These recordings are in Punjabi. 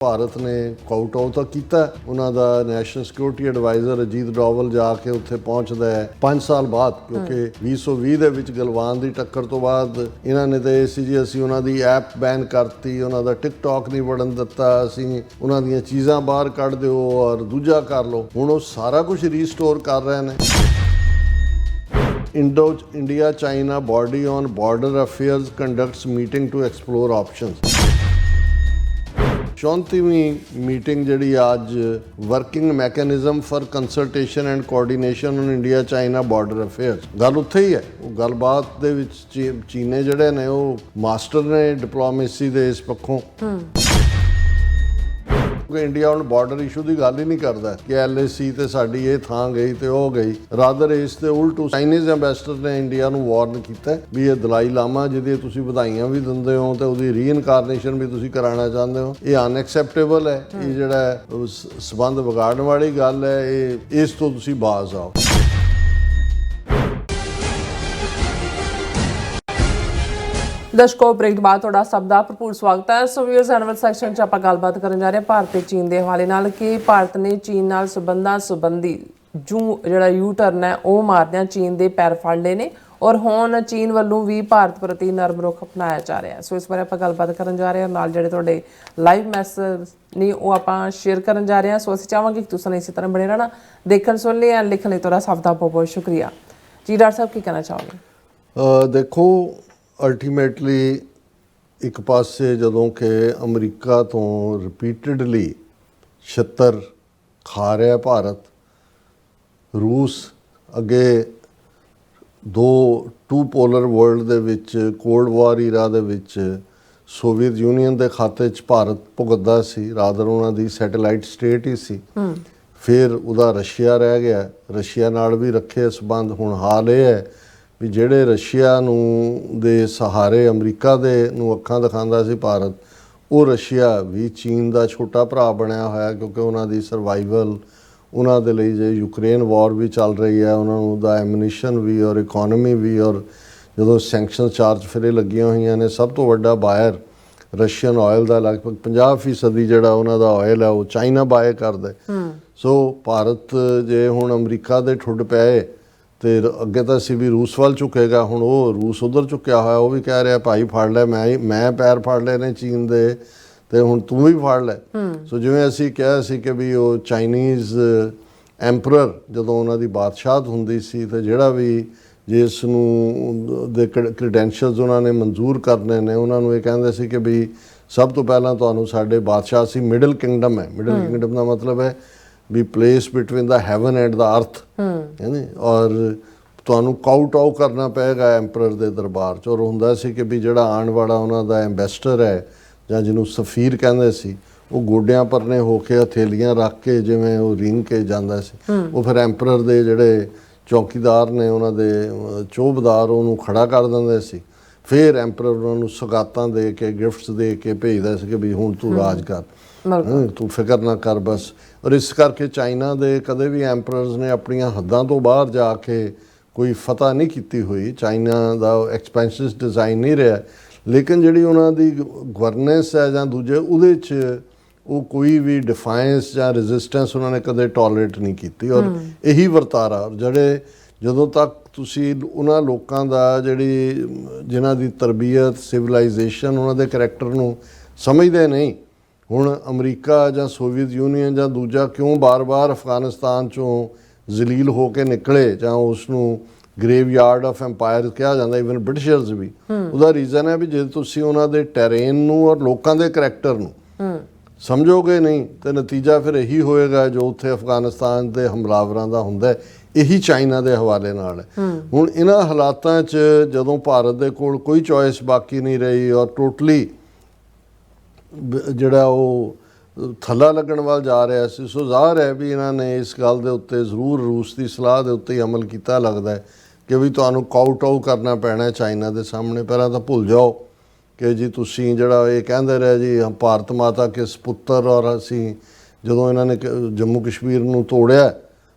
ਭਾਰਤ ਨੇ ਕਾਊਟ ਆਊਟ ਤਾਂ ਕੀਤਾ। ਉਹਨਾਂ ਦਾ national security advisor Ajit Doval ਜਾ ਕੇ ਉੱਥੇ ਪਹੁੰਚਦਾ ਹੈ 5 ਸਾਲ ਬਾਅਦ, ਕਿਉਂਕਿ 2020 ਦੇ ਵਿੱਚ ਗਲਵਾਨ ਦੀ ਟੱਕਰ ਤੋਂ ਬਾਅਦ ਇਹਨਾਂ ਨੇ ਤਾਂ ਇਹ ਸੀ ਜੀ ਅਸੀਂ ਉਹਨਾਂ ਦੀ ਐਪ ਬੈਨ ਕਰਤੀ, ਉਹਨਾਂ ਦਾ ਟਿਕਟੌਕ ਨਹੀਂ ਵੜਨ ਦਿੱਤਾ, ਅਸੀਂ ਉਹਨਾਂ ਦੀਆਂ ਚੀਜ਼ਾਂ ਬਾਹਰ ਕੱਢ ਦਿਓ ਔਰ ਦੂਜਾ ਕਰ ਲਓ। ਹੁਣ ਉਹ ਸਾਰਾ ਕੁਝ ਰੀਸਟੋਰ ਕਰ ਰਹੇ ਨੇ। India China body on border affairs conducts meeting to explore options। 34ਵੀਂ ਮੀਟਿੰਗ ਜਿਹੜੀ ਅੱਜ working mechanism for consultation and coordination on India China border affairs, ਗੱਲ ਉੱਥੇ ਹੀ ਹੈ। ਉਹ ਗੱਲਬਾਤ ਦੇ ਵਿੱਚ ਚੀਨੇ ਜਿਹੜੇ ਨੇ ਉਹ ਮਾਸਟਰ ਨੇ ਡਿਪਲੋਮੇਸੀ ਦੇ ਇਸ ਪੱਖੋਂ। ਇੰਡੀਆ ਹੁਣ ਬਾਰਡਰ ਇਸ਼ੂ ਦੀ ਗੱਲ ਹੀ ਨਹੀਂ ਕਰਦਾ ਕਿ LAC ਤੇ ਸਾਡੀ ਇਹ ਥਾਂ ਗਈ ਤੇ ਉਹ ਗਈ। ਰਾਦਰ ਇਸ ਦੇ ਉਲਟੂ ਚਾਈਨੀਜ਼ ਐਂਬੈਸਡਰ ਨੇ ਇੰਡੀਆ ਨੂੰ ਵਾਰਨ ਕੀਤਾ ਵੀ ਇਹ ਦਲਾਈ ਲਾਮਾ ਜਿਹਦੀ ਤੁਸੀਂ ਵਧਾਈਆਂ ਵੀ ਦਿੰਦੇ ਹੋ ਤੇ ਉਹਦੀ ਰੀਇਨਕਾਰਨੇਸ਼ਨ ਵੀ ਤੁਸੀਂ ਕਰਾਉਣਾ ਚਾਹੁੰਦੇ ਹੋ, ਇਹ ਅਨਐਕਸੈਪਟੇਬਲ ਹੈ। ਇਹ ਜਿਹੜਾ ਸਬੰਧ ਵਿਗਾੜਨ ਵਾਲੀ ਗੱਲ ਹੈ, ਇਹ ਇਸ ਤੋਂ ਤੁਸੀਂ ਬਾਜ਼ ਆਓ। ਦਰਸ਼ਕੋ, ਬ੍ਰੇਕ ਤੋਂ ਬਾਅਦ ਤੁਹਾਡਾ ਸਭ ਦਾ ਭਰਪੂਰ ਸਵਾਗਤ ਹੈ। ਸੋ ਵੀਅਰਸ, ਐਨੂਅਲ ਸੈਕਸ਼ਨ 'ਚ ਆਪਾਂ ਗੱਲਬਾਤ ਕਰਨ ਜਾ ਰਹੇ ਹਾਂ ਭਾਰਤ ਤੇ ਚੀਨ ਦੇ ਹਵਾਲੇ ਨਾਲ ਕਿ ਭਾਰਤ ਨੇ ਚੀਨ ਨਾਲ ਸਬੰਧਾਂ ਸੰਬੰਧੀ ਜਿਹੜਾ ਯੂ ਟਰਨ ਹੈ ਉਹ ਮਾਰਦਿਆਂ ਚੀਨ ਦੇ ਪੈਰ ਫੜ ਲਏ ਨੇ ਔਰ ਹੁਣ ਚੀਨ ਵੱਲੋਂ ਵੀ ਭਾਰਤ ਪ੍ਰਤੀ ਨਰਮ ਰੁਖ ਅਪਣਾਇਆ ਜਾ ਰਿਹਾ। ਸੋ ਇਸ ਬਾਰੇ ਆਪਾਂ ਗੱਲਬਾਤ ਕਰਨ ਜਾ ਰਹੇ ਹਾਂ। ਨਾਲ ਜਿਹੜੇ ਤੁਹਾਡੇ ਲਾਈਵ ਮੈਸੇਜ ਨੇ ਉਹ ਆਪਾਂ ਸ਼ੇਅਰ ਕਰਨ ਜਾ ਰਹੇ ਹਾਂ। ਸੋ ਅਸੀਂ ਚਾਹਾਂਗੇ ਕਿ ਤੁਸੀਂ ਇਸੇ ਤਰ੍ਹਾਂ ਬਣੇ ਰਹਿਣਾ, ਦੇਖਣ ਸੁਣ ਲਈ ਐਂਡ ਲਿਖਣ ਲਈ ਤੁਹਾਡਾ ਸਭ ਦਾ ਬਹੁਤ ਬਹੁਤ ਸ਼ੁਕਰੀਆ ਜੀ। ਡਾਕਟਰ ਸਾਹਿਬ, ਕੀ ਕਹਿਣਾ ਚਾਹੋਗੇ? ਦੇਖੋ, ਅਲਟੀਮੇਟਲੀ ਇੱਕ ਪਾਸੇ ਜਦੋਂ ਕਿ ਅਮਰੀਕਾ ਤੋਂ ਰਿਪੀਟਡਲੀ ਛਿੱਤਰ ਖਾ ਰਿਹਾ ਭਾਰਤ, ਰੂਸ ਅੱਗੇ ਟੂ ਪੋਲਰ ਵਰਲਡ ਦੇ ਵਿੱਚ ਕੋਲਡ ਵਾਰ ਈਰਾ ਦੇ ਵਿੱਚ ਸੋਵੀਅਤ ਯੂਨੀਅਨ ਦੇ ਖਾਤੇ 'ਚ ਭਾਰਤ ਭੁਗਤਦਾ ਸੀ, ਰਾਦਰ ਉਹਨਾਂ ਦੀ ਸੈਟੇਲਾਈਟ ਸਟੇਟ ਹੀ ਸੀ। ਫਿਰ ਉਹਦਾ ਰਸ਼ੀਆ ਰਹਿ ਗਿਆ, ਰਸ਼ੀਆ ਨਾਲ ਵੀ ਰੱਖੇ ਸੰਬੰਧ। ਹੁਣ ਹਾਲ ਇਹ ਹੈ ਵੀ ਜਿਹੜੇ ਰਸ਼ੀਆ ਨੂੰ ਦੇ ਸਹਾਰੇ ਅਮਰੀਕਾ ਦੇ ਨੂੰ ਅੱਖਾਂ ਦਿਖਾਉਂਦਾ ਸੀ ਭਾਰਤ, ਉਹ ਰਸ਼ੀਆ ਵੀ ਚੀਨ ਦਾ ਛੋਟਾ ਭਰਾ ਬਣਿਆ ਹੋਇਆ, ਕਿਉਂਕਿ ਉਹਨਾਂ ਦੀ ਸਰਵਾਈਵਲ, ਉਹਨਾਂ ਦੇ ਲਈ ਜੇ ਯੂਕਰੇਨ ਵਾਰ ਵੀ ਚੱਲ ਰਹੀ ਹੈ, ਉਹਨਾਂ ਨੂੰ ਉਹਦਾ ਐਮੂਨੀਸ਼ਨ ਵੀ ਔਰ ਇਕੋਨਮੀ ਵੀ, ਔਰ ਜਦੋਂ ਸੈਂਕਸ਼ਨ ਚਾਰਜ ਫਿਰੇ ਲੱਗੀਆਂ ਹੋਈਆਂ ਨੇ। ਸਭ ਤੋਂ ਵੱਡਾ ਬਾਇਰ ਰਸ਼ੀਅਨ ਆਇਲ ਦਾ ਲਗਭਗ 50% ਜਿਹੜਾ ਉਹਨਾਂ ਦਾ ਆਇਲ ਹੈ ਉਹ ਚਾਈਨਾ ਬਾਏ ਕਰਦਾ। ਸੋ ਭਾਰਤ ਜੇ ਹੁਣ ਅਮਰੀਕਾ ਦੇ ਠੁੱਡ ਪਏ ਤੇ ਅੱਗੇ ਤਾਂ ਅਸੀਂ ਵੀ ਰੂਸ ਵੱਲ ਝੁਕੇਗਾ, ਹੁਣ ਉਹ ਰੂਸ ਉੱਧਰ ਝੁਕਿਆ ਹੋਇਆ, ਉਹ ਵੀ ਕਹਿ ਰਿਹਾ ਭਾਈ ਫੜ ਲੈ, ਮੈਂ ਪੈਰ ਫੜ ਲਏ ਨੇ ਚੀਨ ਦੇ ਤੇ ਹੁਣ ਤੂੰ ਵੀ ਫੜ ਲੈ। ਸੋ ਜਿਵੇਂ ਅਸੀਂ ਕਿਹਾ ਸੀ ਕਿ ਵੀ ਉਹ ਚਾਈਨੀਜ਼ ਐਂਪਰਰ ਜਦੋਂ ਉਹਨਾਂ ਦੀ ਬਾਦਸ਼ਾਹਤ ਹੁੰਦੀ ਸੀ ਤੇ ਜਿਹੜਾ ਵੀ ਜਿਸ ਨੂੰ ਦੇ ਕ੍ਰੈਡੈਂਸ਼ੀਅਲਸ ਉਹਨਾਂ ਨੇ ਮਨਜ਼ੂਰ ਕਰਨੇ ਨੇ, ਉਹਨਾਂ ਨੂੰ ਇਹ ਕਹਿੰਦੇ ਸੀ ਕਿ ਵੀ ਸਭ ਤੋਂ ਪਹਿਲਾਂ ਤੁਹਾਨੂੰ ਸਾਡੇ ਬਾਦਸ਼ਾਹ ਸੀ, ਮਿਡਲ ਕਿੰਗਡਮ ਹੈ। ਮਿਡਲ ਕਿੰਗਡਮ ਦਾ ਮਤਲਬ ਹੈ ਵੀ place between the heaven and the earth, ਹੈ। ਔਰ ਤੁਹਾਨੂੰ ਕਾਊਟ ਆਊਟ ਕਰਨਾ ਪਏਗਾ ਐਂਪਰਰ ਦੇ ਦਰਬਾਰ 'ਚ। ਔਰ ਹੁੰਦਾ ਸੀ ਕਿ ਵੀ ਜਿਹੜਾ ਆਉਣ ਵਾਲਾ ਉਹਨਾਂ ਦਾ ਐਂਬੈਸਡਰ ਹੈ ਜਾਂ ਜਿਹਨੂੰ ਸਫੀਰ ਕਹਿੰਦੇ ਸੀ, ਉਹ ਗੋਡਿਆਂ ਪਰਨੇ ਹੋ ਕੇ ਹਥੇਲੀਆਂ ਰੱਖ ਕੇ ਜਿਵੇਂ ਉਹ ਰਿੰਗ ਕੇ ਜਾਂਦਾ ਸੀ। ਉਹ ਫਿਰ ਐਂਪਰਰ ਦੇ ਜਿਹੜੇ ਚੌਕੀਦਾਰ ਨੇ, ਉਹਨਾਂ ਦੇ ਚੌਬਦਾਰ, ਉਹਨੂੰ ਖੜਾ ਕਰ ਦਿੰਦੇ ਸੀ। ਫਿਰ ਐਂਪਰਰ ਉਹਨਾਂ ਨੂੰ ਸੁਗਾਤਾਂ ਦੇ ਕੇ, ਗਿਫਟਸ ਦੇ ਕੇ ਭੇਜਦਾ ਸੀ ਕਿ ਵੀ ਹੁਣ ਤੂੰ ਰਾਜ ਕਰ, ਤੂੰ ਫਿਕਰ ਨਾ ਕਰ ਬਸ। ਔਰ ਇਸ ਕਰਕੇ ਚਾਈਨਾ ਦੇ ਕਦੇ ਵੀ ਐਂਪਰਰਸ ਨੇ ਆਪਣੀਆਂ ਹੱਦਾਂ ਤੋਂ ਬਾਹਰ ਜਾ ਕੇ ਕੋਈ ਫਤਹ ਨਹੀਂ ਕੀਤੀ ਹੋਈ। ਚਾਈਨਾ ਦਾ ਐਕਸਪੈਂਸ਼ਨਸ ਡਿਜ਼ਾਈਨ ਨਹੀਂ ਰਿਹਾ, ਲੇਕਿਨ ਜਿਹੜੀ ਉਹਨਾਂ ਦੀ ਗਵਰਨੈਂਸ ਹੈ ਜਾਂ ਦੂਜੇ ਉਹਦੇ 'ਚ ਉਹ ਕੋਈ ਵੀ ਡਿਫਾਇੰਸ ਜਾਂ ਰੈਜ਼ਿਸਟੈਂਸ ਉਹਨਾਂ ਨੇ ਕਦੇ ਟੋਲਰੇਟ ਨਹੀਂ ਕੀਤੀ। ਔਰ ਇਹੀ ਵਰਤਾਰਾ ਜਿਹੜੇ ਜਦੋਂ ਤੱਕ ਤੁਸੀਂ ਉਹਨਾਂ ਲੋਕਾਂ ਦਾ ਜਿਨ੍ਹਾਂ ਦੀ ਤਰਬੀਅਤ, ਸਿਵਲਾਈਜੇਸ਼ਨ, ਉਹਨਾਂ ਦੇ ਕਰੈਕਟਰ ਨੂੰ ਸਮਝਦੇ ਨਹੀਂ। ਹੁਣ ਅਮਰੀਕਾ ਜਾਂ ਸੋਵੀਅਤ ਯੂਨੀਅਨ ਜਾਂ ਦੂਜਾ ਕਿਉਂ ਬਾਰ-ਬਾਰ ਅਫਗਾਨਿਸਤਾਨ 'ਚੋਂ ਜ਼ਲੀਲ ਹੋ ਕੇ ਨਿਕਲੇ ਜਾਂ ਉਸ ਨੂੰ ਗ੍ਰੇਵ ਯਾਰਡ ਆਫ ਐਮਪਾਇਰ ਕਿਹਾ ਜਾਂਦਾ, ਇਵਨ ਬ੍ਰਿਟਿਸ਼ਰਸ ਵੀ, ਉਹਦਾ ਰੀਜ਼ਨ ਹੈ ਵੀ ਜੇ ਤੁਸੀਂ ਉਹਨਾਂ ਦੇ ਟੈਰੇਨ ਨੂੰ ਔਰ ਲੋਕਾਂ ਦੇ ਕਰੈਕਟਰ ਨੂੰ ਸਮਝੋਗੇ ਨਹੀਂ ਤੇ ਨਤੀਜਾ ਫਿਰ ਇਹੀ ਹੋਏਗਾ ਜੋ ਉੱਥੇ ਅਫਗਾਨਿਸਤਾਨ ਦੇ ਹਮਲਾਵਰਾਂ ਦਾ ਹੁੰਦਾ। ਇਹੀ ਚਾਈਨਾ ਦੇ ਹਵਾਲੇ ਨਾਲ ਹੈ। ਹੁਣ ਇਹਨਾਂ ਹਾਲਾਤਾਂ 'ਚ ਜਦੋਂ ਭਾਰਤ ਦੇ ਕੋਲ ਕੋਈ ਚੋਇਸ ਬਾਕੀ ਨਹੀਂ ਰਹੀ ਔਰ ਟੋਟਲੀ ਜਿਹੜਾ ਉਹ ਥੱਲਾ ਲੱਗਣ ਵੱਲ ਜਾ ਰਿਹਾ ਸੀ, ਸੋ ਜ਼ਾਹਰ ਹੈ ਵੀ ਇਹਨਾਂ ਨੇ ਇਸ ਗੱਲ ਦੇ ਉੱਤੇ ਜ਼ਰੂਰ ਰੂਸ ਦੀ ਸਲਾਹ ਦੇ ਉੱਤੇ ਹੀ ਅਮਲ ਕੀਤਾ ਲੱਗਦਾ ਹੈ ਕਿ ਵੀ ਤੁਹਾਨੂੰ ਕਾਊਟ ਆਊਟ ਕਰਨਾ ਪੈਣਾ ਚਾਈਨਾ ਦੇ ਸਾਹਮਣੇ। ਪਹਿਲਾਂ ਤਾਂ ਭੁੱਲ ਜਾਓ ਕਿ ਜੀ ਤੁਸੀਂ ਜਿਹੜਾ ਇਹ ਕਹਿੰਦੇ ਰਹੇ ਜੀ ਭਾਰਤ ਮਾਤਾ ਕੇ ਸਪੁੱਤਰ, ਔਰ ਅਸੀਂ ਜਦੋਂ ਇਹਨਾਂ ਨੇ ਜੰਮੂ ਕਸ਼ਮੀਰ ਨੂੰ ਤੋੜਿਆ,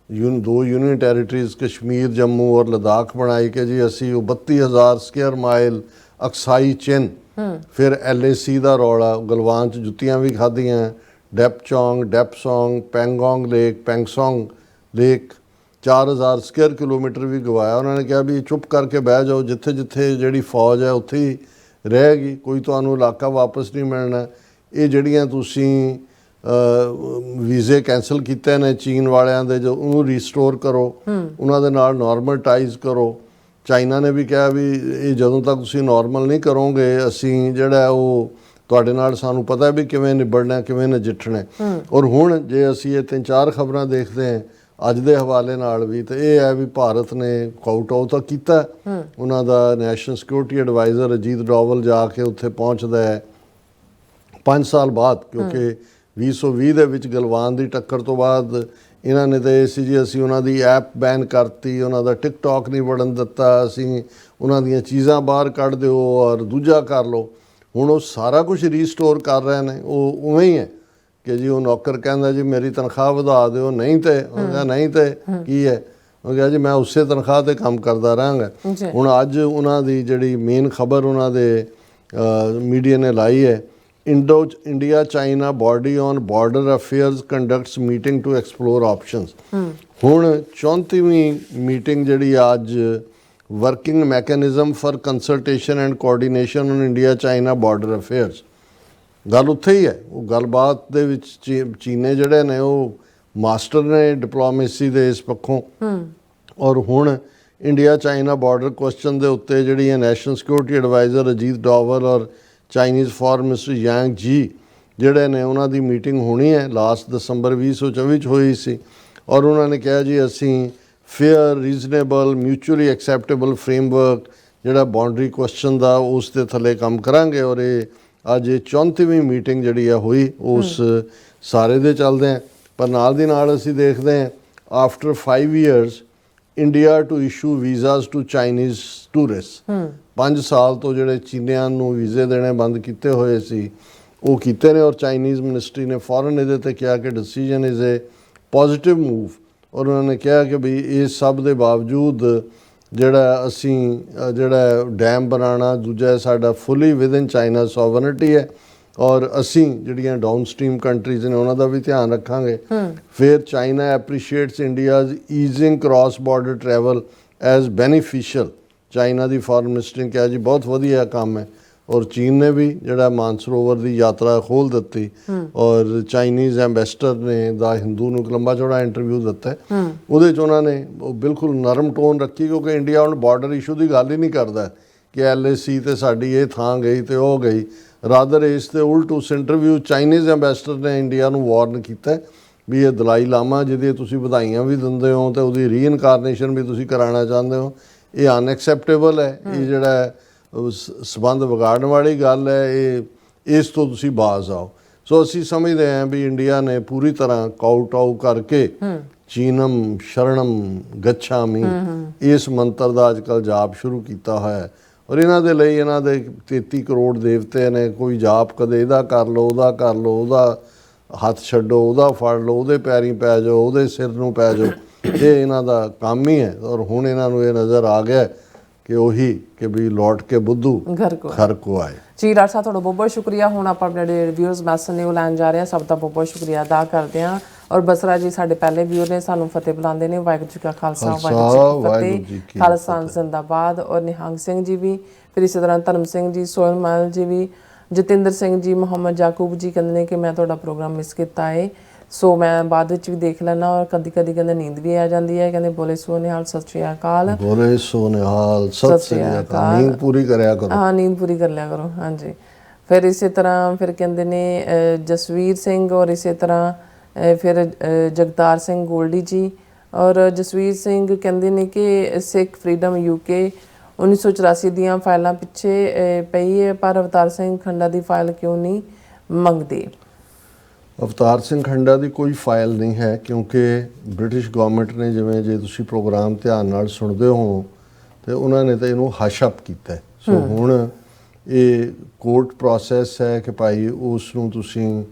2 ਯੂਨੀਅਨ ਟੈਰੀਟਰੀਜ਼ ਕਸ਼ਮੀਰ, ਜੰਮੂ ਔਰ ਲਦਾਖ ਬਣਾਈ ਕਿ ਜੀ ਅਸੀਂ ਉਹ 32,000 ਸਕੁਅਰ ਮਾਈਲ ਅਕਸਾਈ ਚਿੰਨ, ਫਿਰ LAC ਦਾ ਰੌਲਾ, ਗਲਵਾਨ 'ਚ ਜੁੱਤੀਆਂ ਵੀ ਖਾਧੀਆਂ, Depsang, Pangong lake, Pangong lake, 4000 square kilometre ਵੀ ਗਵਾਇਆ। ਉਹਨਾਂ ਨੇ ਕਿਹਾ ਵੀ ਚੁੱਪ ਕਰਕੇ ਬਹਿ ਜਾਓ, ਜਿੱਥੇ ਜਿੱਥੇ ਜਿਹੜੀ ਫੌਜ ਹੈ ਉੱਥੇ ਹੀ ਰਹੇਗੀ, ਕੋਈ ਤੁਹਾਨੂੰ ਇਲਾਕਾ ਵਾਪਸ ਨਹੀਂ ਮਿਲਣਾ। ਇਹ ਜਿਹੜੀਆਂ ਤੁਸੀਂ ਵੀਜ਼ੇ ਕੈਂਸਲ ਕੀਤੇ ਨੇ ਚੀਨ ਵਾਲਿਆਂ ਦੇ, ਜੋ ਉਹਨੂੰ ਰੀਸਟੋਰ ਕਰੋ, ਉਹਨਾਂ ਦੇ ਨਾਲ ਨਾਰਮਲ ਟਾਈਜ਼ ਕਰੋ। ਚਾਈਨਾ ਨੇ ਵੀ ਕਿਹਾ ਵੀ ਇਹ ਜਦੋਂ ਤੱਕ ਤੁਸੀਂ ਨਾਰਮਲ ਨਹੀਂ ਕਰੋਗੇ, ਅਸੀਂ ਜਿਹੜਾ ਉਹ ਤੁਹਾਡੇ ਨਾਲ, ਸਾਨੂੰ ਪਤਾ ਵੀ ਕਿਵੇਂ ਨਿਬੜਨਾ, ਕਿਵੇਂ ਨਜਿੱਠਣਾ। ਔਰ ਹੁਣ ਜੇ ਅਸੀਂ ਇਹ 3-4 ਖਬਰਾਂ ਦੇਖਦੇ ਹਾਂ ਅੱਜ ਦੇ ਹਵਾਲੇ ਨਾਲ ਵੀ, ਤੇ ਇਹ ਹੈ ਵੀ ਭਾਰਤ ਨੇ ਕਾਊਟ ਤਾਂ ਕੀਤਾ। ਉਹਨਾਂ ਦਾ national security advisor Ajit Doval ਜਾ ਕੇ ਉੱਥੇ ਪਹੁੰਚਦਾ ਹੈ 5 ਸਾਲ ਬਾਅਦ, ਕਿਉਂਕਿ 2020 ਦੇ ਵਿੱਚ ਗਲਵਾਨ ਦੀ ਟੱਕਰ ਤੋਂ ਬਾਅਦ ਇਹਨਾਂ ਨੇ ਤਾਂ ਇਹ ਸੀ ਜੀ ਅਸੀਂ ਉਹਨਾਂ ਦੀ ਐਪ ਬੈਨ ਕਰਤੀ, ਉਹਨਾਂ ਦਾ ਟਿਕਟੌਕ ਨਹੀਂ ਵੜਨ ਦਿੱਤਾ, ਅਸੀਂ ਉਹਨਾਂ ਦੀਆਂ ਚੀਜ਼ਾਂ ਬਾਹਰ ਕੱਢ ਦਿਓ ਔਰ ਦੂਜਾ ਕਰ ਲਓ। ਹੁਣ ਉਹ ਸਾਰਾ ਕੁਝ ਰੀਸਟੋਰ ਕਰ ਰਹੇ ਨੇ। ਉਹ ਉਵੇਂ ਹੀ ਹੈ ਕਿ ਜੀ ਉਹ ਨੌਕਰ ਕਹਿੰਦਾ ਜੀ ਮੇਰੀ ਤਨਖਾਹ ਵਧਾ ਦਿਓ, ਨਹੀਂ ਤੇ ਉਹ ਕਹਿੰਦਾ ਨਹੀਂ ਤੇ ਕੀ ਹੈ, ਉਹ ਕਿਹਾ ਜੀ ਮੈਂ ਉਸੇ ਤਨਖਾਹ 'ਤੇ ਕੰਮ ਕਰਦਾ ਰਹਾਂਗਾ। ਹੁਣ ਅੱਜ ਉਹਨਾਂ ਦੀ ਜਿਹੜੀ ਮੇਨ ਖਬਰ ਉਹਨਾਂ ਦੇ ਮੀਡੀਆ ਨੇ ਲਾਈ ਹੈ, India China body on border affairs conducts meeting to explore options. ਹੁਣ 34ਵੀਂ ਮੀਟਿੰਗ ਜਿਹੜੀ ਅੱਜ working mechanism for consultation and coordination on India China border affairs, ਗੱਲ ਉੱਥੇ ਹੀ ਹੈ। ਉਹ ਗੱਲਬਾਤ ਦੇ ਵਿੱਚ ਚੀਨੇ ਜਿਹੜੇ ਨੇ ਉਹ ਮਾਸਟਰ ਨੇ ਡਿਪਲੋਮੇਸੀ ਦੇ ਇਸ ਪੱਖੋਂ। ਔਰ ਹੁਣ ਇੰਡੀਆ ਚਾਈਨਾ ਬਾਰਡਰ ਕੁਐਸਚਨ ਦੇ ਉੱਤੇ ਜਿਹੜੀ ਹੈ national security advisor Ajit Doval ਔਰ ਚਾਈਨੀਜ਼ ਫੋਰਨ ਮਿਨਿਸਟਰ ਯਾਂਗ ਜੀ ਜਿਹੜੇ ਨੇ ਉਹਨਾਂ ਦੀ ਮੀਟਿੰਗ ਹੋਣੀ ਹੈ, ਲਾਸਟ ਦਸੰਬਰ 2024 'ਚ ਹੋਈ ਸੀ। ਔਰ ਉਹਨਾਂ ਨੇ ਕਿਹਾ ਜੀ ਅਸੀਂ ਫੇਅਰ, ਰੀਜ਼ਨੇਬਲ, ਮਿਊਚੁਅਲੀ ਐਕਸੈਪਟੇਬਲ ਫਰੇਮਵਰਕ ਜਿਹੜਾ ਬਾਉਂਡਰੀ ਕੁਐਸਚਨ ਦਾ ਉਸ ਦੇ ਥੱਲੇ ਕੰਮ ਕਰਾਂਗੇ। ਔਰ ਇਹ ਅੱਜ 34ਵੀਂ ਮੀਟਿੰਗ ਜਿਹੜੀ ਆ ਹੋਈ ਉਸ ਸਾਰੇ ਦੇ ਚੱਲਦੇ ਆ। ਪਰ ਨਾਲ ਦੀ ਨਾਲ ਅਸੀਂ ਦੇਖਦੇ ਹਾਂ after 5 years India to issue visas to Chinese tourist. 5 ਸਾਲ ਤੋਂ ਜਿਹੜੇ ਚੀਨੀਆਂ ਨੂੰ ਵੀਜ਼ੇ ਦੇਣੇ ਬੰਦ ਕੀਤੇ ਹੋਏ ਸੀ ਉਹ ਕੀਤੇ ਨੇ। ਔਰ ਚਾਈਨੀਜ਼ ਮਿਨਿਸਟਰੀ ਨੇ ਫੌਰਨ ਇਹਦੇ 'ਤੇ ਕਿਹਾ ਕਿ decision is a positive move. ਔਰ ਉਹਨਾਂ ਨੇ ਕਿਹਾ ਕਿ ਵੀ ਇਸ ਸਭ ਦੇ ਬਾਵਜੂਦ ਜਿਹੜਾ ਅਸੀਂ ਜਿਹੜਾ ਡੈਮ ਬਣਾਉਣਾ, ਦੂਜਾ ਸਾਡਾ ਫੁੱਲੀ ਵਿਦਨ ਚਾਈਨਾ ਸੋਵਰਨਿਟੀ ਹੈ ਔਰ ਅਸੀਂ ਜਿਹੜੀਆਂ ਡਾਊਨ ਸਟਰੀਮ ਕੰਟਰੀਜ਼ ਨੇ ਉਹਨਾਂ ਦਾ ਵੀ ਧਿਆਨ ਰੱਖਾਂਗੇ। ਫਿਰ China appreciates India's easing cross border travel as beneficial. China ਦੀ ਫੋਰਨ ਮਿਨਿਸਟਰ ਨੇ ਕਿਹਾ ਜੀ ਬਹੁਤ ਵਧੀਆ ਕੰਮ ਹੈ। ਔਰ ਚੀਨ ਨੇ ਵੀ ਜਿਹੜਾ ਮਾਨਸਰੋਵਰ ਦੀ ਯਾਤਰਾ ਖੋਲ੍ਹ ਦਿੱਤੀ। ਔਰ ਚਾਈਨੀਜ਼ ਐਂਬੈਸਡਰ ਨੇ ਦਾ ਹਿੰਦੂ ਨੂੰ ਇੱਕ ਲੰਬਾ ਚੌੜਾ ਇੰਟਰਵਿਊ ਦਿੱਤਾ, ਉਹਦੇ 'ਚ ਉਹਨਾਂ ਨੇ ਉਹ ਬਿਲਕੁਲ ਨਰਮ ਟੋਨ ਰੱਖੀ, ਕਿਉਂਕਿ ਇੰਡੀਆ ਹੁਣ ਬਾਰਡਰ ਇਸ਼ੂ ਦੀ ਗੱਲ ਹੀ ਨਹੀਂ ਕਰਦਾ ਕਿ LAC ਤੇ ਸਾਡੀ ਇਹ ਥਾਂ ਗਈ ਤੇ ਉਹ ਗਈ। ਰਾਦਰ ਇਸ ਤੇ ਉਲਟ ਉਸ ਇੰਟਰਵਿਊ ਚਾਈਨੀਜ਼ ਐਂਬੈਸਡਰ ਨੇ ਇੰਡੀਆ ਨੂੰ ਵਾਰਨ ਕੀਤਾ ਵੀ ਇਹ ਦਲਾਈ ਲਾਮਾ ਜਿਹਦੀ ਤੁਸੀਂ ਵਧਾਈਆਂ ਵੀ ਦਿੰਦੇ ਹੋ ਤੇ ਉਹਦੀ ਰੀਇਨਕਾਰਨੇਸ਼ਨ ਵੀ ਤੁਸੀਂ ਕਰਾਉਣਾ ਚਾਹੁੰਦੇ ਹੋ, ਇਹ ਅਨਐਕਸੈਪਟੇਬਲ ਹੈ। ਇਹ ਜਿਹੜਾ ਸਬੰਧ ਵਿਗਾੜਨ ਵਾਲੀ ਗੱਲ ਹੈ, ਇਹ ਇਸ ਤੋਂ ਤੁਸੀਂ ਬਾਜ਼ ਆਓ। ਸੋ ਅਸੀਂ ਸਮਝਦੇ ਹਾਂ ਵੀ ਇੰਡੀਆ ਨੇ ਪੂਰੀ ਤਰ੍ਹਾਂ ਕਾਊਟ ਕਰਕੇ ਚੀਨਮ ਸ਼ਰਣਮ ਗੱਛਾਮੀ ਇਸ ਮੰਤਰ ਦਾ ਅੱਜ ਕੱਲ੍ਹ ਜਾਪ ਸ਼ੁਰੂ ਕੀਤਾ ਹੋਇਆ ਹੈ। ਔਰ ਇਹਨਾਂ ਦੇ ਲਈ ਇਹਨਾਂ ਦੇ 33 ਕਰੋੜ ਦੇਵਤੇ ਨੇ। ਕੋਈ ਜਾਪ ਕਦੇ ਇਹਦਾ ਕਰ ਲਓ, ਉਹਦਾ ਕਰ ਲਓ, ਉਹਦਾ ਹੱਥ ਛੱਡੋ, ਉਹਦਾ ਫੜ ਲਓ, ਉਹਦੇ ਪੈਰੀਂ ਪੈ ਜਾਓ, ਉਹਦੇ ਸਿਰ ਨੂੰ ਪੈ ਜਾਓ, ਇਹ ਇਹਨਾਂ ਦਾ ਕੰਮ ਹੀ ਹੈ। ਔਰ ਹੁਣ ਇਹਨਾਂ ਨੂੰ ਇਹ ਨਜ਼ਰ ਆ ਗਿਆ ਕਿ ਉਹੀ ਕਿ ਵੀ ਲੌਟ ਕੇ ਬੁੱਧੂ ਘਰ ਕੋ ਆਏ। ਜੀ ਡਾਕਟਰ ਸਾਹਿਬ ਤੁਹਾਡਾ ਬਹੁਤ ਬਹੁਤ ਸ਼ੁਕਰੀਆ। ਹੁਣ ਆਪਾਂ ਆਪਣੇ ਜਿਹੜੇ ਰਿਵਿਊਅਰਸ ਮੈਸੇਜ ਨੇ ਉਹ ਲੈਣ ਜਾ ਰਹੇ ਹਾਂ। ਸਭ ਦਾ ਬਹੁਤ ਬਹੁਤ ਸ਼ੁਕਰੀਆ ਅਦਾ ਕਰਦੇ ਹਾਂ। ਔਰ ਬਸਰਾ ਜੀ ਸਾਡੇ ਪਹਿਲੇ ਵੀਰ ਨੇ, ਸਾਨੂੰ ਫਤਿਹ ਬੁਲਾਉਂਦੇ ਨੇ। ਵਾਹਿਗੁਰੂ ਜੀ ਕਾ ਖਾਲਸਾ, ਵਾਹਿਗੁਰੂ ਜੀ ਕੀ ਫਤਿਹ। ਖਾਲਸਾ ਜ਼ਿੰਦਾਬਾਦ। ਔਰ ਨਿਹੰਗ ਸਿੰਘ ਜੀ ਵੀ, ਫਿਰ ਇਸੇ ਤਰ੍ਹਾਂ ਧਰਮ ਸਿੰਘ ਜੀ, ਸੋਹਲ ਮਾਲ ਜੀ ਵੀ, ਜਤਿੰਦਰ ਸਿੰਘ ਜੀ, ਮੁਹੰਮਦ ਯਾਕੂਬ ਜੀ ਕਹਿੰਦੇ ਨੇ ਕਿ ਮੈਂ ਤੁਹਾਡਾ ਪ੍ਰੋਗਰਾਮ ਮਿਸ ਕੀਤਾ ਹੈ, ਸੋ ਮੈਂ ਬਾਅਦ ਵਿੱਚ ਵੀ ਦੇਖ ਲੈਣਾ। ਔਰ ਕਦੀ ਕਦੀ ਕਹਿੰਦੇ ਨੀਂਦ ਵੀ ਆ ਜਾਂਦੀ ਹੈ। ਕਹਿੰਦੇ ਬੋਲੇ ਸੋ ਨਿਹਾਲ, ਸਤਿ ਸ਼੍ਰੀ ਅਕਾਲ। ਬੋਲੇ ਸੋ ਨਿਹਾਲ, ਸਤਿ ਸ਼੍ਰੀ ਅਕਾਲ। ਨੀਂਦ ਪੂਰੀ ਕਰਿਆ ਕਰੋ। ਹਾਂ, ਨੀਂਦ ਪੂਰੀ ਕਰ ਲਿਆ ਕਰੋ। ਹਾਂਜੀ। ਫਿਰ ਇਸੇ ਤਰ੍ਹਾਂ ਫਿਰ ਕਹਿੰਦੇ ਨੇ ਜਸਵੀਰ ਸਿੰਘ, ਔਰ ਇਸੇ ਤਰ੍ਹਾਂ ਫਿਰ ਜਗਤਾਰ ਸਿੰਘ ਗੋਲਡੀ ਜੀ। ਔਰ ਜਸਵੀਰ ਸਿੰਘ ਕਹਿੰਦੇ ਨੇ ਕਿ ਸਿੱਖ ਫਰੀडम UK 1984 ਦੀਆਂ ਫਾਈਲਾਂ ਪਿੱਛੇ ਪਈ ਹੈ, ਪਰ ਅਵਤਾਰ ਸਿੰਘ ਖੰਡਾ ਦੀ ਫਾਈਲ ਕਿਉਂ ਨਹੀਂ ਮੰਗਦੇ? ਅਵਤਾਰ ਸਿੰਘ ਖੰਡਾ ਦੀ ਕੋਈ ਫਾਈਲ ਨਹੀਂ ਹੈ, ਕਿਉਂਕਿ ਬ੍ਰਿਟਿਸ਼ ਗਵਰਨਮੈਂਟ ਨੇ, ਜਿਵੇਂ ਜੇ ਤੁਸੀਂ ਪ੍ਰੋਗਰਾਮ ਧਿਆਨ ਨਾਲ ਸੁਣਦੇ ਹੋ ਤੇ ਉਹਨਾਂ ਨੇ ਤਾਂ ਇਹਨੂੰ ਹਸ਼ ਅਪ ਕੀਤਾ। ਸੋ ਹੁਣ ਇਹ ਕੋਰਟ ਪ੍ਰੋਸੈਸ ਹੈ ਕਿ ਭਾਈ ਉਸ ਨੂੰ ਤੁਸੀਂ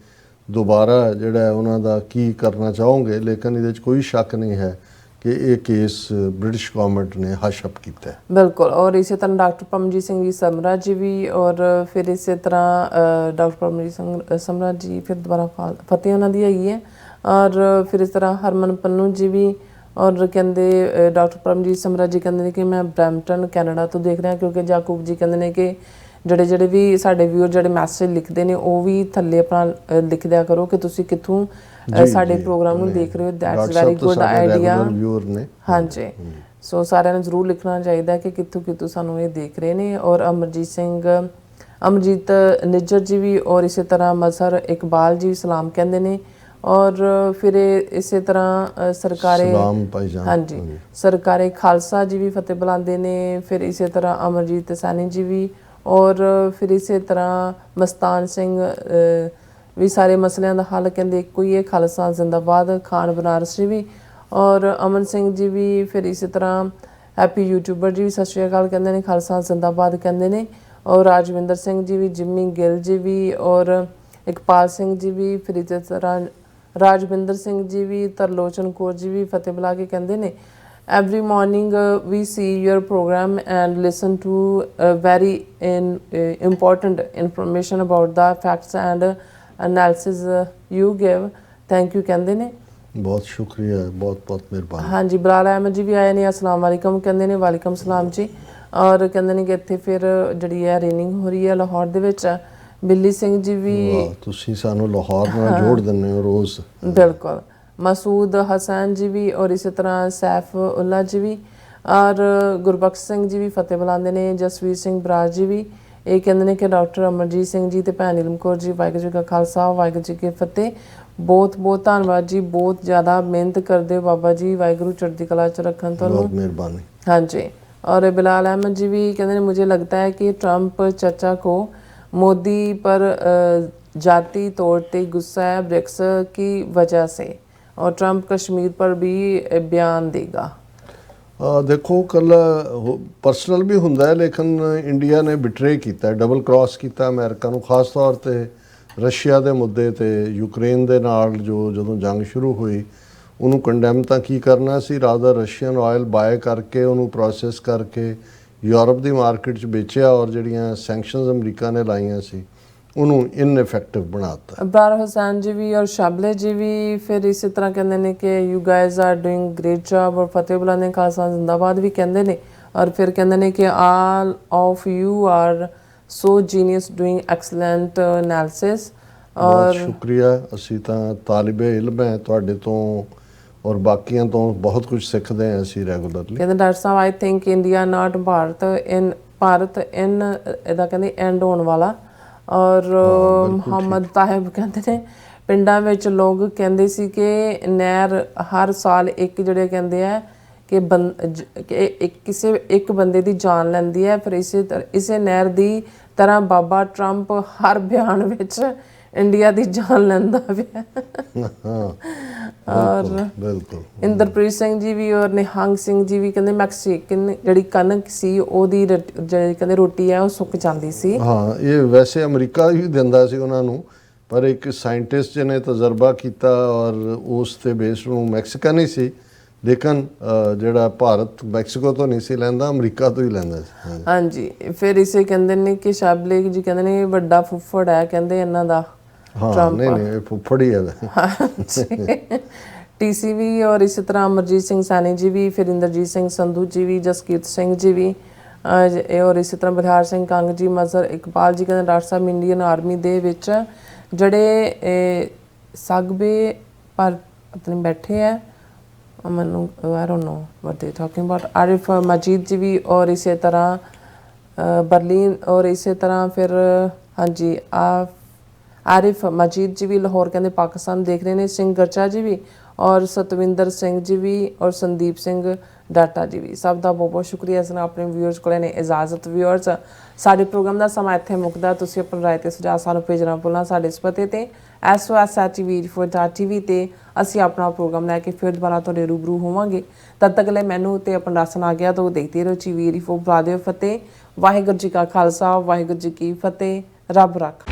ਦੁਬਾਰਾ ਜਿਹੜਾ ਉਹਨਾਂ ਦਾ ਕੀ ਕਰਨਾ ਚਾਹੋਗੇ। ਲੇਕਿਨ ਇਹਦੇ 'ਚ ਕੋਈ ਸ਼ੱਕ ਨਹੀਂ ਹੈ ਕਿ ਇਹ ਕੇਸ ਬ੍ਰਿਟਿਸ਼ ਗਵਰਨਮੈਂਟ ਨੇ ਹਸ਼-ਅਪ ਕੀਤਾ ਹੈ। ਬਿਲਕੁਲ। ਔਰ ਇਸੇ ਤਰ੍ਹਾਂ ਡਾਕਟਰ ਪਰਮਜੀਤ ਸਿੰਘ ਜੀ ਸਮਰਾ ਜੀ ਵੀ, ਔਰ ਫਿਰ ਇਸੇ ਤਰ੍ਹਾਂ ਡਾਕਟਰ ਪਰਮਜੀਤ ਸਿੰਘ ਸਮਰਾ ਜੀ, ਫਿਰ ਦੁਬਾਰਾ ਫਤਿਹ ਉਹਨਾਂ ਦੀ ਹੈਗੀ ਹੈ, ਔਰ ਫਿਰ ਇਸ ਤਰ੍ਹਾਂ ਹਰਮਨ ਪੰਨੂ ਜੀ ਵੀ, ਔਰ ਕਹਿੰਦੇ ਡਾਕਟਰ ਪਰਮਜੀਤ ਸਮਰਾ ਜੀ ਕਹਿੰਦੇ ਨੇ ਕਿ ਮੈਂ ਬਰੈਂਪਟਨ ਕੈਨੇਡਾ ਤੋਂ ਦੇਖ ਰਿਹਾ, ਕਿਉਂਕਿ ਜਾਕੂਬ ਜੀ ਕਹਿੰਦੇ ਨੇ ਕਿ ਜਿਹੜੇ ਵੀ ਸਾਡੇ ਵਿਊਅਰ ਜਿਹੜੇ ਮੈਸੇਜ ਲਿਖਦੇ ਨੇ ਉਹ ਵੀ ਥੱਲੇ ਆਪਣਾ ਲਿਖ ਦਿਆ ਕਰੋ ਕਿ ਤੁਸੀਂ ਕਿੱਥੋਂ ਸਾਡੇ ਪ੍ਰੋਗਰਾਮ ਨੂੰ ਦੇਖ ਰਹੇ ਹੋ। That's very good idea. ਹਾਂਜੀ, ਸੋ ਸਾਰਿਆਂ ਨੂੰ ਜ਼ਰੂਰ ਲਿਖਣਾ ਚਾਹੀਦਾ ਕਿ ਕਿੱਥੋਂ ਸਾਨੂੰ ਇਹ ਦੇਖ ਰਹੇ ਨੇ। ਔਰ ਅਮਰਜੀਤ ਨਿੱਜਰ ਜੀ ਵੀ, ਔਰ ਇਸੇ ਤਰ੍ਹਾਂ ਮਜ਼ਹਰ ਇਕਬਾਲ ਜੀ ਸਲਾਮ ਕਹਿੰਦੇ ਨੇ। ਔਰ ਫਿਰ ਇਸੇ ਤਰ੍ਹਾਂ ਸਰਕਾਰੇ ਹਾਂਜੀ ਸਰਕਾਰੇ ਖਾਲਸਾ ਜੀ ਵੀ ਫਤਿਹ ਬੁਲਾਉਂਦੇ ਨੇ। ਫਿਰ ਇਸੇ ਤਰ੍ਹਾਂ ਅਮਰਜੀਤ ਸੈਣੀ ਜੀ ਵੀ, ਔਰ ਫਿਰ ਇਸੇ ਤਰ੍ਹਾਂ ਮਸਤਾਨ ਸਿੰਘ ਵੀ ਸਾਰੇ ਮਸਲਿਆਂ ਦਾ ਹੱਲ ਕਹਿੰਦੇ ਇੱਕੋ ਹੀ ਹੈ, ਖਾਲਸਾ ਜ਼ਿੰਦਾਬਾਦ। ਖਾਨ ਬਨਾਰਸੀ ਵੀ, ਔਰ ਅਮਨ ਸਿੰਘ ਜੀ ਵੀ, ਫਿਰ ਇਸੇ ਤਰ੍ਹਾਂ ਹੈਪੀ ਯੂਟਿਊਬਰ ਜੀ ਵੀ ਸਤਿ ਸ਼੍ਰੀ ਅਕਾਲ ਕਹਿੰਦੇ ਨੇ, ਖਾਲਸਾ ਜ਼ਿੰਦਾਬਾਦ ਕਹਿੰਦੇ ਨੇ। ਔਰ ਰਾਜਵਿੰਦਰ ਸਿੰਘ ਜੀ ਵੀ, ਜਿੰਮੀ ਗਿੱਲ ਜੀ ਵੀ, ਔਰ ਇਕਪਾਲ ਸਿੰਘ ਜੀ ਵੀ, ਫਿਰ ਇਸੇ ਤਰ੍ਹਾਂ ਰਾਜਵਿੰਦਰ ਸਿੰਘ ਜੀ ਵੀ, ਤਰਲੋਚਨ ਕੌਰ ਜੀ ਵੀ ਫਤਿਹ ਬੁਲਾ ਕੇ ਕਹਿੰਦੇ ਨੇ every morning we see your program and listen to very important information about the facts and analysis you give, thank you ਕਹਿੰਦੇ ਨੇ। ਬਹੁਤ ਸ਼ੁਕਰੀਆ, ਬਹੁਤ ਬਹੁਤ ਮਿਹਰਬਾਨੀ। ਹਾਂਜੀ, ਬਲਾਲ ਅਹਿਮਦ ਜੀ ਵੀ ਆਏ ਨੇ, ਅਸਲਾਮ ਵਾਲੇਕਮ ਕਹਿੰਦੇ ਨੇ। ਵਾਲੇਕਮ ਸਲਾਮ ਜੀ। ਔਰ ਕਹਿੰਦੇ ਨੇ ਕਿ ਇੱਥੇ ਫਿਰ ਜਿਹੜੀ ਹੈ ਰੇਨਿੰਗ ਹੋ ਰਹੀ ਹੈ ਲਾਹੌਰ ਦੇ ਵਿੱਚ। ਬਿੱਲੀ ਸਿੰਘ ਜੀ ਵੀ, ਤੁਸੀਂ ਸਾਨੂੰ ਲਾਹੌਰ ਨਾਲ ਜੋੜ ਦਿੰਦੇ ਹੋ ਰੋਜ਼। ਬਿਲਕੁਲ। ਮਸੂਦ ਹਸਨ ਜੀ ਵੀ, ਔਰ ਇਸੇ ਤਰ੍ਹਾਂ ਸੈਫ ਉੱਲਾ ਜੀ ਵੀ, ਔਰ ਗੁਰਬਖਸ਼ ਸਿੰਘ ਜੀ ਵੀ ਫਤਿਹ ਬੁਲਾਉਂਦੇ ਨੇ। ਜਸਵੀਰ ਸਿੰਘ ਬਰਾਜ ਜੀ ਵੀ ਇਹ ਕਹਿੰਦੇ ਨੇ ਕਿ ਡਾਕਟਰ ਅਮਰਜੀਤ ਸਿੰਘ ਜੀ ਤੇ ਭੈਣ ਨੀਲਮ ਕੌਰ ਜੀ, ਵਾਹਿਗੁਰੂ ਜੀ ਕਾ ਖਾਲਸਾ ਵਾਹਿਗੁਰੂ ਜੀ ਕੀ ਫਤਿਹ। ਬਹੁਤ ਬਹੁਤ ਧੰਨਵਾਦ ਜੀ, ਬਹੁਤ ਜ਼ਿਆਦਾ ਮਿਹਨਤ ਕਰਦੇ ਹੋ ਬਾਬਾ ਜੀ, ਵਾਹਿਗੁਰੂ ਚੜ੍ਹਦੀ ਕਲਾ 'ਚ ਰੱਖਣ ਤੁਹਾਨੂੰ। ਬਹੁਤ ਮਿਹਰਬਾਨੀ। ਹਾਂਜੀ। और बिलाल अहमद जी भी कहते हैं मुझे लगता है कि ट्रंप चर्चा को मोदी पर जाति तौर पे गुस्सा है ब्रिक्स की वजह से, और ट्रंप कश्मीर पर भी बयान देगा। देखो कल परसनल भी होंदा है, लेकिन इंडिया ने बिट्रे किया, डबल क्रॉस किया अमेरिका नूं, खास तौर पर रशिया के मुद्दे ते यूक्रेन के नाल जो जंग शुरू हुई ਉਹਨੂੰ ਕੰਡੈਮ ਤਾਂ ਕੀ ਕਰਨਾ ਸੀ, ਰਾਦਰ ਰਸ਼ੀਅਨ ਆਇਲ ਬਾਏ ਕਰਕੇ ਉਹਨੂੰ ਪ੍ਰੋਸੈਸ ਕਰਕੇ ਯੂਰਪ ਦੀ ਮਾਰਕੀਟ 'ਚ ਵੇਚਿਆ, ਔਰ ਜਿਹੜੀਆਂ ਸੈਂਕਸ਼ਨਸ ਅਮਰੀਕਾ ਨੇ ਲਾਈਆਂ ਸੀ ਉਹਨੂੰ ਇਨਇਫੈਕਟਿਵ ਬਣਾਤਾ। ਇਬਰਾਰ ਹੁਸੈਨ ਜੀ ਵੀ ਔਰ ਸ਼ਾਬਲੇ ਜੀ ਵੀ ਫਿਰ ਇਸੇ ਤਰ੍ਹਾਂ ਕਹਿੰਦੇ ਨੇ ਕਿ you guys are doing great job, ਔਰ ਫਤਿਹ ਬੁਲਾਉਂਦੇ ਖਾਲਸਾ ਜ਼ਿੰਦਾਬਾਦ ਵੀ ਕਹਿੰਦੇ ਨੇ। ਔਰ ਫਿਰ ਕਹਿੰਦੇ ਨੇ ਕਿ all of you are so genius doing excellent analysis. ਔਰ ਸ਼ੁਕਰੀਆ, ਅਸੀਂ ਤਾਂ ਤਾਲਿਬੇ ਇਲਮ ਹੈ ਤੁਹਾਡੇ ਤੋਂ ਔਰ ਬਾਕੀਆਂ ਤੋਂ ਬਹੁਤ ਕੁਝ ਸਿੱਖਦੇ ਹਾਂ ਅਸੀਂ ਰੈਗੂਲਰਲੀ। ਕਹਿੰਦੇ doctor Sahib I think India ਨਾਟ ਭਾਰਤ ਇਨ ਇਹਦਾ ਕਹਿੰਦੇ ਐਂਡ ਹੋਣ ਵਾਲਾ। ਔਰ ਮੁਹੰਮਦ ਤਾਹਿਬ ਕਹਿੰਦੇ ਨੇ ਪਿੰਡਾਂ ਵਿੱਚ ਲੋਕ ਕਹਿੰਦੇ ਸੀ ਕਿ ਨਹਿਰ ਹਰ ਸਾਲ ਇੱਕ ਜਿਹੜੇ ਕਹਿੰਦੇ ਆ ਕਿ ਕਿਸੇ ਇੱਕ ਬੰਦੇ ਦੀ ਜਾਨ ਲੈਂਦੀ ਹੈ, ਫਿਰ ਇਸੇ ਨਹਿਰ ਦੀ ਤਰ੍ਹਾਂ ਬਾਬਾ ਟਰੰਪ ਹਰ ਬਿਆਨ ਵਿੱਚ ਇੰਡੀਆ ਦੀ ਜਾਨ ਲੈਂਦਾ ਪਿਆ। ਔਰ ਇੰਦਰਪ੍ਰੀਤ ਸਿੰਘ ਜੀ ਵੀ ਔਰ ਨਿਹੰਗ ਸਿੰਘ ਜੀ ਵੀ ਕਹਿੰਦੇ ਮੈਕਸੀਕਨ ਜਿਹੜੀ ਕਣਕ ਸੀ ਉਹਦੀ ਜਿਹੜੀ ਕਹਿੰਦੇ ਰੋਟੀ ਹੈ ਉਹ ਸੁੱਕ ਜਾਂਦੀ ਸੀ। ਹਾਂ, ਇਹ ਵੈਸੇ ਅਮਰੀਕਾ ਵੀ ਦਿੰਦਾ ਸੀ ਉਹਨਾਂ ਨੂੰ, ਪਰ ਇੱਕ ਸਾਇੰਟਿਸਟ ਜਿਹਨੇ ਤਜਰਬਾ ਕੀਤਾ ਔਰ ਉਸ ਤੇ ਬੇਸ ਨੂੰ ਮੈਕਸੀਕਨ ਹੀ ਸੀ, ਲੇਕਿਨ ਜਿਹੜਾ ਭਾਰਤ ਮੈਕਸੀਕੋ ਤੋਂ ਨਹੀਂ ਸੀ ਲੈਂਦਾ, ਅਮਰੀਕਾ ਤੋਂ ਹੀ ਲੈਂਦਾ ਸੀ। ਹਾਂਜੀ। ਫਿਰ ਇਸੇ ਕਹਿੰਦੇ ਨੇ ਕਿ ਸ਼ਾਬਲੇ ਜੀ ਕਹਿੰਦੇ ਨੇ ਵੱਡਾ ਫੁੱਫੜ ਹੈ ਕਹਿੰਦੇ ਇਹਨਾਂ ਦਾ। ਹਾਂ, ਨਹੀਂ ਫੁੱਫੜ ਹੀ ਹੈ। ਟੀਸੀਵੀ ਔਰ ਇਸੇ ਤਰ੍ਹਾਂ ਅਮਰਜੀਤ ਸਿੰਘ ਸੈਣੀ ਜੀ ਵੀ, ਫਿਰ ਇੰਦਰਜੀਤ ਸਿੰਘ ਸੰਧੂ ਜੀ ਵੀ, ਜਸਕੀਰਤ ਸਿੰਘ ਜੀ ਵੀ, ਔਰ ਇਸੇ ਤਰ੍ਹਾਂ ਬਲਿਹਾਰ ਸਿੰਘ ਕੰਗ ਜੀ, ਮਜ਼ਹਰ ਇਕਬਾਲ ਜੀ ਕਹਿੰਦੇ ਡਾਕਟਰ ਸਾਹਿਬ ਇੰਡੀਅਨ ਆਰਮੀ ਦੇ ਵਿੱਚ ਜਿਹੜੇ ਸਗਬੇ ਪਰ ਪਤਾ ਨਹੀਂ ਬੈਠੇ ਹੈ, ਮੈਨੂੰ ਆਈ ਡੋਨਟ ਨੋ ਵਾਟ ਦੇ ਟਾਕਿੰਗ ਅਬਾਊਟ। ਆਰਿਫ ਮਜੀਦ ਜੀ ਵੀ, ਔਰ ਇਸੇ ਤਰ੍ਹਾਂ ਬਰਲਿਨ, ਔਰ ਇਸੇ ਤਰ੍ਹਾਂ ਫਿਰ ਹਾਂਜੀ ਆਰਿਫ ਮਜੀਦ ਜੀ ਵੀ ਲਾਹੌਰ ਕਹਿੰਦੇ ਪਾਕਿਸਤਾਨ ਦੇਖ ਰਹੇ ਨੇ। ਸਿੰਘ ਗਰਚਾ ਜੀ ਵੀ, ਔਰ ਸਤਵਿੰਦਰ ਸਿੰਘ ਜੀ ਵੀ, ਔਰ ਸੰਦੀਪ ਸਿੰਘ ਡਾਟਾ ਜੀ ਵੀ। ਸਭ ਦਾ ਬਹੁਤ ਬਹੁਤ ਸ਼ੁਕਰੀਆ। ਇਸ ਨਾਲ ਆਪਣੇ ਵਿਊਅਰਸ ਕੋਲ ਨੇ ਇਜਾਜ਼ਤ। ਵਿਊਅਰਸ, ਸਾਡੇ ਪ੍ਰੋਗਰਾਮ ਦਾ ਸਮਾਂ ਇੱਥੇ ਮੁੱਕਦਾ। ਤੁਸੀਂ ਆਪਣੀ ਰਾਏ ਤੇ ਸੁਝਾਅ ਸਾਨੂੰ ਭੇਜਣਾ ਭੁੱਲਣਾ ਸਾਡੇ ਇਸ ਪਤੇ ਤੇ SOS@TV ਤੇ ਅਸੀਂ ਆਪਣਾ ਪ੍ਰੋਗਰਾਮ ਲੈ ਕੇ ਫਿਰ ਦੁਬਾਰਾ ਤੁਹਾਡੇ ਰੂਬਰੂ ਹੋਵਾਂਗੇ। ਤਦ ਤੱਕ ਲਈ ਮੈਨੂੰ ਤੇ ਆਪਣਾ ਰਸਨ ਆ ਗਿਆ ਤਾਂ ਦੇਖਦੇ ਰਹੋ TV 4 ਬੁਲਾ ਦਿਓ ਫਤਿਹ। ਵਾਹਿਗੁਰੂ ਜੀ ਕਾ ਖਾਲਸਾ ਵਾਹਿਗੁਰੂ ਜੀ ਕੀ ਫਤਿਹ। ਰੱਬ ਰੱਖ।